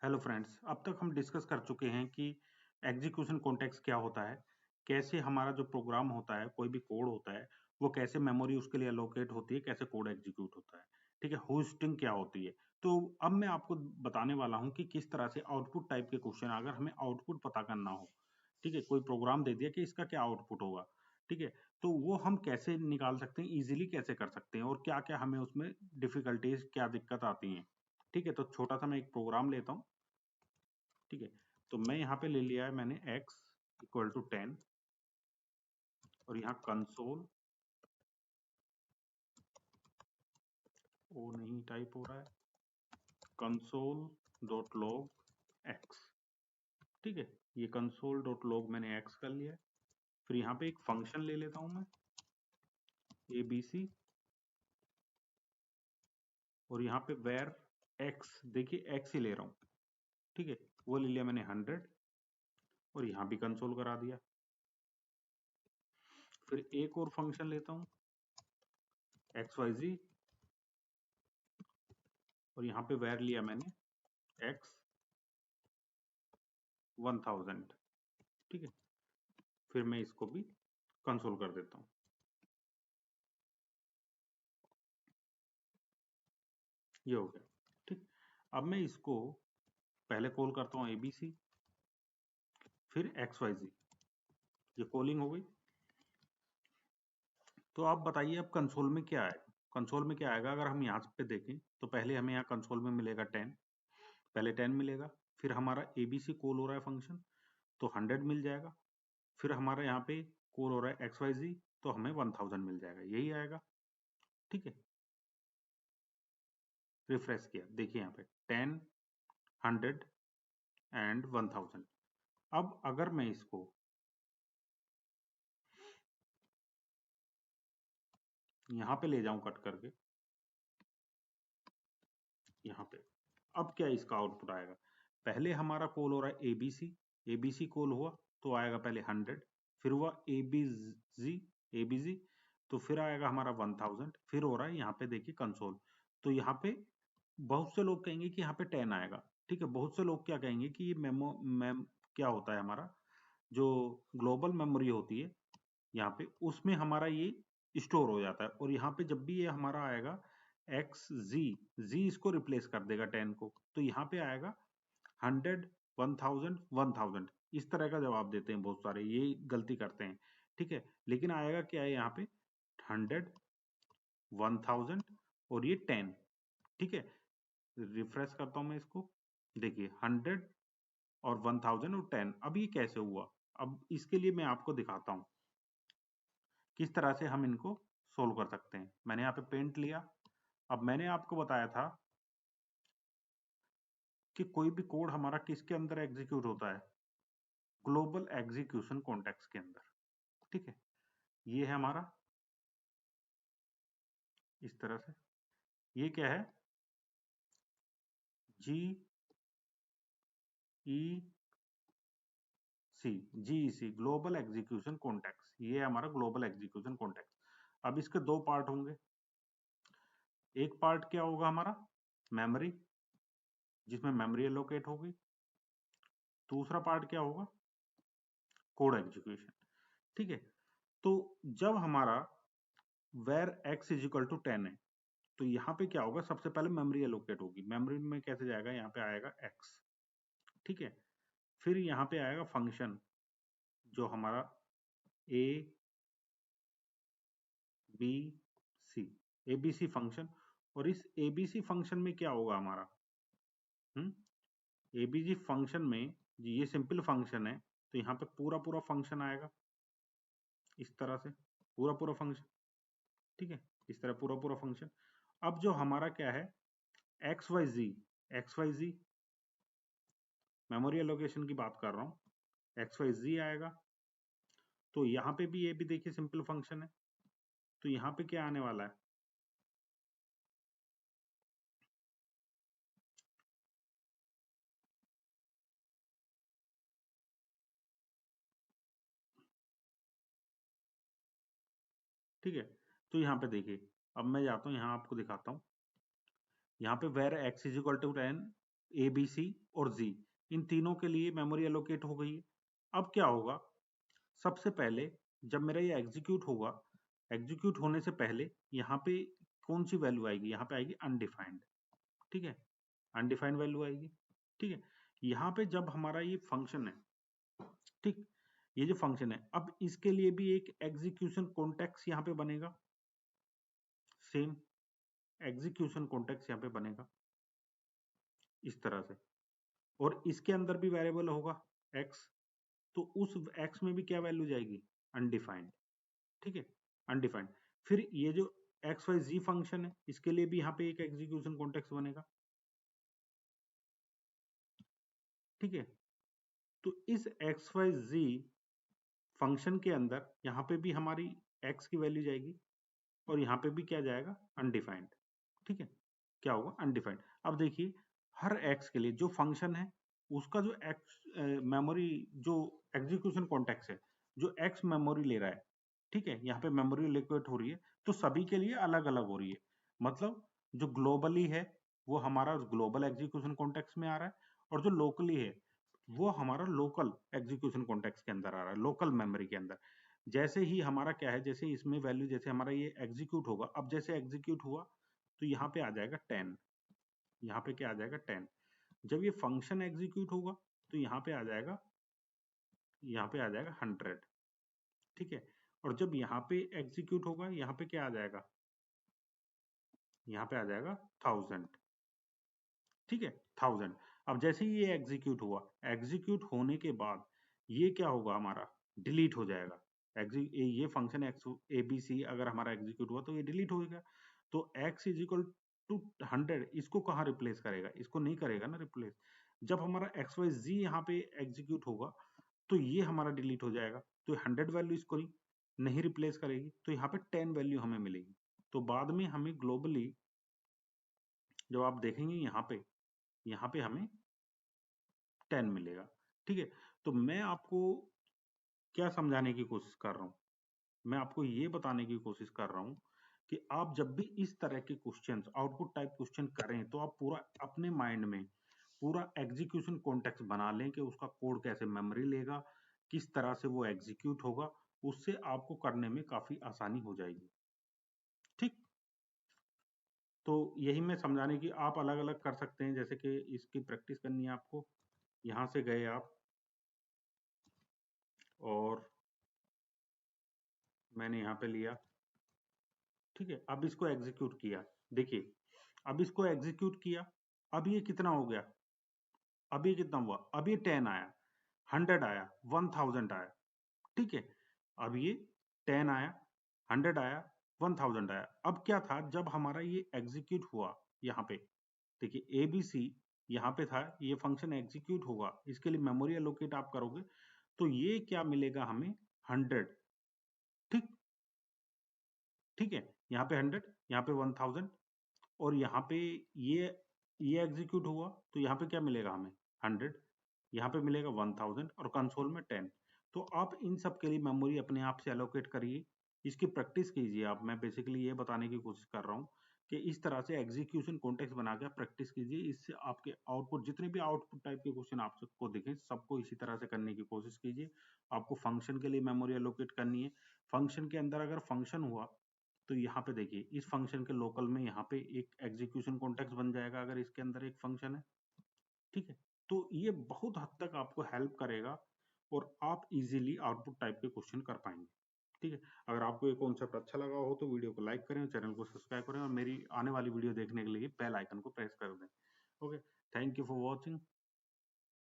Hello friends, अब तक हम डिस्कस कर चुके हैं कि एग्जीक्यूशन कॉन्टेक्स्ट क्या होता है, कैसे हमारा जो प्रोग्राम होता है, कोई भी कोड होता है, वो कैसे मेमोरी उसके लिए एलोकेट होती है, कैसे कोड एग्जीक्यूट होता है, ठीक है। होस्टिंग क्या होती है। तो अब मैं आपको बताने वाला हूँ कि किस तरह से आउटपुट टाइप के क्वेश्चन, अगर हमें आउटपुट पता करना हो, ठीक है, कोई प्रोग्राम दे दिया कि इसका क्या आउटपुट होगा, ठीक है, तो वो हम कैसे निकाल सकते हैं, इजीली कैसे कर सकते हैं, और क्या क्या हमें उसमें डिफिकल्टीज, क्या दिक्कत आती है, ठीक है। तो छोटा सा मैं एक प्रोग्राम लेता हूँ, ठीक है। तो मैं यहाँ पे ले लिया है मैंने x इक्वल टू 10 और यहाँ कंसोल, वो नहीं टाइप हो रहा है, कंसोल डॉट लॉग एक्स, ठीक है। ये कंसोल डॉट लॉग मैंने x कर लिया है। फिर यहाँ पे एक फंक्शन ले लेता हूँ मैं abc, और यहाँ पे वेर x, देखिए x ही ले रहा हूँ, ठीक है। वो ले लिया मैंने 100 और यहाँ भी कंसोल करा दिया। फिर एक और फंक्शन लेता हूँ xyz, और यहाँ पे वेर लिया मैंने x 1000, ठीक है। फिर मैं इसको भी कंसोल कर देता हूँ, ये हो गया, ठीक। अब मैं इसको पहले कॉल करता हूँ एबीसी, फिर XYZ, ये कॉलिंग हो गई। तो आप बताइए अब कंसोल में क्या है। कंसोल में क्या आएगा, अगर हम यहाँ पे देखें तो पहले हमें यहाँ कंसोल में मिलेगा 10, पहले 10 मिलेगा, फिर हमारा एबीसी कॉल हो रहा है फंक्शन, तो 100 मिल जाएगा। फिर हमारा यहाँ पे कॉल हो रहा है XYZ, तो हमें 1000 मिल जाएगा, यही आएगा, ठीक है। रिफ्रेश किया, देखिए यहाँ पे 10, 100 एंड 1000। अब अगर मैं इसको यहाँ पे ले जाऊं कट करके, यहाँ पे, अब क्या इसका आउटपुट आएगा। पहले हमारा कॉल हो रहा है एबीसी, एबीसी कॉल हुआ तो आएगा पहले 100, फिर हुआ एबीजी, एबीजी, तो फिर आएगा हमारा 1000, फिर हो रहा है यहाँ पे देखिए कंसोल। तो यहाँ पे बहुत से लोग कहेंगे कि यहाँ पे 10 आएगा, ठीक है। बहुत से लोग क्या कहेंगे कि ये क्या होता है, हमारा जो ग्लोबल मेमोरी होती है यहाँ पे, उसमें हमारा ये स्टोर हो जाता है। और यहाँ पे जब भी ये हमारा आएगा एक्स जी, जी इसको रिप्लेस कर देगा 10 को, तो यहाँ पे आएगा 100, 1000, 1000, इस तरह का जवाब देते हैं बहुत सारे, ये गलती करते हैं, ठीक है। लेकिन आएगा क्या है यहाँ पे 100, 1000 और ये 10, ठीक है। रिफ्रेश करता हूं मैं इसको, देखिए 100 और 1000 और 10। अब ये कैसे हुआ, अब इसके लिए मैं आपको दिखाता हूँ किस तरह से हम इनको सोल्व कर सकते हैं। मैंने यहाँ पे पेंट लिया। अब मैंने आपको बताया था कि कोई भी कोड हमारा किसके अंदर एग्जीक्यूट होता है, ग्लोबल एग्जीक्यूशन कॉन्टेक्स्ट के अंदर, ठीक है। ये है हमारा, इस तरह से, ये क्या है, जी ई सी, जीईसी, ग्लोबल एग्जीक्यूशन कॉन्टेक्स्ट, ये है हमारा ग्लोबल एग्जीक्यूशन कॉन्टेक्स्ट। अब इसके दो पार्ट होंगे, एक पार्ट क्या होगा हमारा मेमोरी, जिसमें मेमोरी एलोकेट होगी। दूसरा पार्ट क्या होगा, कोड एग्जीक्यूशन, ठीक है। तो जब हमारा where X is equal to 10 है, तो यहाँ पे क्या होगा, सबसे पहले मेमोरी एलोकेट होगी। मेमोरी में कैसे जाएगा, यहाँ पे आएगा एक्स, ठीक है। फिर यहाँ पे आएगा फंक्शन जो हमारा A B C, ABC function. और इस एबीसी फंक्शन में क्या होगा हमारा, एबीसी फंक्शन में, ये सिंपल फंक्शन है, तो यहाँ पे पूरा पूरा फंक्शन आएगा इस तरह से, पूरा पूरा फंक्शन, ठीक है। इस तरह पूरा पूरा फंक्शन। अब जो हमारा क्या है, एक्स वाई जी, एक्स वाई जी मेमोरी एलोकेशन की बात कर रहा हूँ, एक्स वाई जी आएगा। तो यहाँ पे भी ये भी देखिए सिंपल फंक्शन है, तो यहाँ पे क्या आने वाला है, ठीक है। तो यहाँ पे देखिए, अब मैं जाता हूँ यहाँ आपको दिखाता हूँ, यहाँ पे where X is equal to 10, A B C और जी, इन तीनों के लिए मेमोरी एलोकेट हो गई है। अब क्या होगा, सबसे पहले जब मेरा ये एग्जीक्यूट होगा, एग्जीक्यूट होने से पहले यहाँ पे कौन सी वैल्यू आएगी, यहाँ पे आएगी अनडिफाइंड, ठीक है, अनडिफाइंड वैल्यू आएगी, ठीक है। यहाँ पे जब हमारा ये फंक्शन है, ठीक, ये जो फंक्शन है, अब इसके लिए भी एक एग्जीक्यूशन कॉन्टेक्स्ट यहाँ पे बनेगा, सेम एग्जीक्यूशन कॉन्टेक्स्ट यहाँ पे बनेगा इस तरह से, और इसके अंदर भी वेरिएबल होगा x, तो उस x में भी क्या वैल्यू जाएगी, अनडिफाइंड, ठीक है, अनडिफाइंड। फिर ये जो एक्स वाई जी फंक्शन है, इसके लिए भी यहाँ पे एक एग्जीक्यूशन कॉन्टेक्स्ट बनेगा, ठीक है। तो इस एक्स वाई जी फंक्शन के अंदर यहाँ पे भी हमारी x की वैल्यू जाएगी और यहाँ पे भी क्या जाएगा, अनडिफाइंड, ठीक है, क्या होगा, अनडिफाइंड। अब देखिए हर x के लिए जो फंक्शन है उसका जो x मेमोरी जो एग्जीक्यूशन कॉन्टेक्स्ट है, जो x मेमोरी ले रहा है, ठीक है, यहाँ पे मेमोरी एलोकेट हो रही है, तो सभी के लिए अलग अलग हो रही है। मतलब जो ग्लोबली है वो हमारा ग्लोबल एग्जीक्यूशन कॉन्टेक्स्ट में आ रहा है, और जो लोकली है वो हमारा लोकल एग्जीक्यूशन कॉन्टेक्स्ट के अंदर आ रहा है, लोकल मेमोरी के अंदर। जैसे ही हमारा क्या है, जैसे इसमें वैल्यू, जैसे हमारा ये एग्जीक्यूट होगा, अब जैसे एग्जीक्यूट हुआ तो यहाँ पे आ जाएगा 10, यहाँ पे क्या आ जाएगा 10। जब ये फंक्शन एग्जीक्यूट होगा तो यहाँ पे आ जाएगा, यहाँ पे आ जाएगा 100, ठीक है। और जब यहाँ पे एग्जीक्यूट होगा, यहाँ पे क्या आ जाएगा, यहाँ पे आ जाएगा 1000, ठीक है, 1000। अब जैसे ही ये एग्जीक्यूट हुआ, एग्जीक्यूट होने के बाद ये क्या होगा, हमारा डिलीट हो जाएगा। ये function X A B C अगर हमारा एग्जीक्यूट हुआ तो ये डिलीट होगा। तो x इज इक्वल टू 100, इसको कहाँ रिप्लेस करेगा, इसको नहीं करेगा ना रिप्लेस। जब हमारा एक्स वाई जी यहाँ पे एग्जीक्यूट होगा तो ये हमारा डिलीट हो जाएगा, तो 100 वैल्यू इसको नहीं रिप्लेस करेगी, तो यहाँ पे 10 वैल्यू हमें मिलेगी। तो बाद में हमें ग्लोबली जब आप देखेंगे यहाँ पे हमें 10 मिलेगा, ठीक है। तो मैं आपको क्या समझाने की कोशिश कर रहा हूँ, मैं आपको ये बताने की कोशिश कर रहा हूँ कि आप जब भी इस तरह के क्वेश्चंस, आउटपुट टाइप क्वेश्चन करें, तो आप पूरा अपने माइंड में पूरा एग्जीक्यूशन कॉन्टेक्स्ट बना लें कि उसका कोड कैसे मेमोरी लेगा, किस तरह से वो एग्जीक्यूट होगा, उससे आपको करने में काफी आसानी हो जाएगी, ठीक। तो यही मैं समझाने की, आप अलग अलग कर सकते हैं, जैसे कि इसकी प्रैक्टिस करनी है आपको, यहाँ से गए आप और मैंने यहाँ पे लिया, ठीक है। अब इसको एग्जीक्यूट किया, देखिए अब इसको एग्जीक्यूट किया, अब ये कितना हो गया, अब ये कितना हुआ, अब ये 10 आया, 100 आया, 1000 आया, ठीक है। अब ये 10 आया, 100 आया, 1000 आया। अब क्या था, जब हमारा ये एग्जीक्यूट हुआ, यहाँ पे देखिए एबीसी यहाँ पे था, ये फंक्शन एग्जीक्यूट होगा, इसके लिए मेमोरी एलोकेट आप करोगे तो ये क्या मिलेगा हमें, 100, ठीक, ठीक है। यहाँ पे 100, यहाँ पे 1000, और यहाँ पे ये एग्जीक्यूट हुआ तो यहाँ पे क्या मिलेगा हमें, 100, यहाँ पे मिलेगा 1000 और कंसोल में 10। तो आप इन सब के लिए मेमोरी अपने आप से एलोकेट करिए, इसकी प्रैक्टिस कीजिए आप। मैं बेसिकली ये बताने की कोशिश कर रहा हूँ कि इस तरह से एग्जीक्यूशन कॉन्टेक्स्ट बना के प्रैक्टिस कीजिए, इससे आपके आउटपुट, जितने भी आउटपुट टाइप के क्वेश्चन आप सबको दिखें, सबको इसी तरह से करने की कोशिश कीजिए। आपको फंक्शन के लिए मेमोरी एलोकेट करनी है, फंक्शन के अंदर अगर फंक्शन हुआ तो यहाँ पे देखिए इस फंक्शन के लोकल में यहाँ पे एक एग्जीक्यूशन कॉन्टेक्स्ट बन जाएगा अगर इसके अंदर एक फंक्शन है, ठीक है। तो ये बहुत हद तक आपको हेल्प करेगा और आप इजीली आउटपुट टाइप के क्वेश्चन कर पाएंगे, ठीक है। अगर आपको ये कॉन्सेप्ट अच्छा लगा हो तो वीडियो को लाइक करें, चैनल को सब्सक्राइब करें और मेरी आने वाली वीडियो देखने के लिए बेल आइकन को प्रेस कर दें। Okay, thank you for watching.